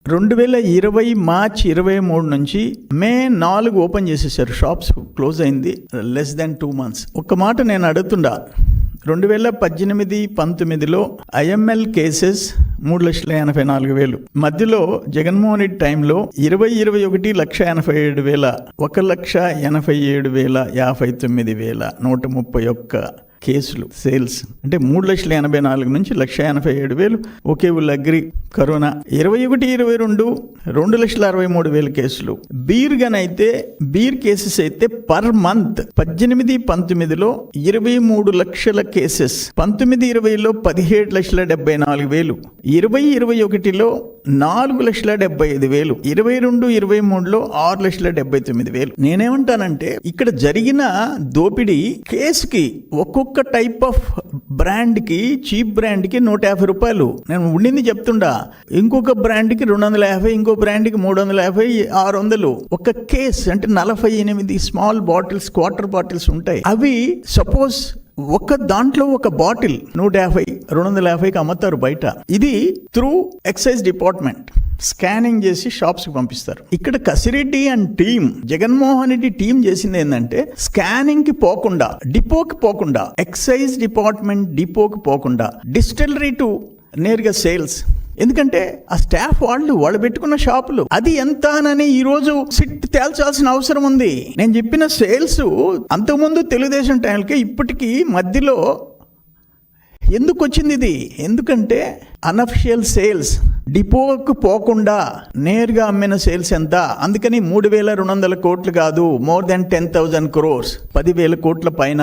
2020 March 23 నుంచి మే 4 open చేసేసారు. Shops close అయింది లెస్ దాన్ 2 months. ఒక్క మాట నేను అడుగుతుండా, 2018-19లో ఐఎంఎల్ కేసెస్ 3,84,000. మధ్యలో జగన్మోహన్ రెడ్డి టైంలో 2021 1,87,000, 1,87,059,131 కేసులు సేల్స్. అంటే 3,84,000 నుంచి 1,87,000. Okay, will agri. కరోనా 21-22 2,63,000 కేసులు. బీర్ కేసెస్ అయితే పర్ మంత్ 18-19లో 23 లక్షల కేసెస్, 19-20లో 17,74,000, 20-21లో 4,75,000, 22-23లో 6,79,000. నేనేమంటానంటే ఇక్కడ జరిగిన దోపిడీ కేసుకి ఒక్కొక్క టైప్ ఆఫ్ బ్రాండ్ కి, చీప్ బ్రాండ్ కి 150 రూపాయలు నేను ఉండింది చెప్తుండా. ఇంకొక బ్రాండ్ కి 250, ఇంకో బ్రాండ్ కి 350, 600. ఒక కేస్ అంటే 48 స్మాల్ బాటిల్స్, క్వార్టర్ బాటిల్స్ ఉంటాయి. అవి సపోజ్ ఒక దాంట్లో ఒక బాటిల్ 150, 250కి అమ్ముతారు బయట. ఇది త్రూ ఎక్సైజ్ డిపార్ట్మెంట్ స్కానింగ్ చేసి షాప్స్ కి పంపిస్తారు. ఇక్కడ Kasireddy and team, Jaganmohan Reddy team చేసింది ఏంటంటే స్కానింగ్ కి పోకుండా, డిపోకి పోకుండా, ఎక్సైజ్ డిపార్ట్మెంట్ డిపోకి పోకుండా డిస్టిలరీ టు నేరుగా సేల్స్. ఎందుకంటే ఆ స్టాఫ్ వాళ్ళు పెట్టుకున్న షాపులు అది ఎంత అని ఈరోజు సిట్ తేల్చాల్సిన అవసరం ఉంది. నేను చెప్పిన సేల్స్ అంతకుముందు తెలుగుదేశం టైంకి ఇప్పటికీ మధ్యలో ఎందుకు వచ్చింది ఇది? ఎందుకంటే అనఫిషియల్ సేల్స్, డిపోకు పోకుండా నేరుగా అమ్మిన సేల్స్ ఎంత? అందుకని 3,200 కోట్లు కాదు, మోర్ దెన్ 10,000 crores, 10,000 కోట్ల పైన.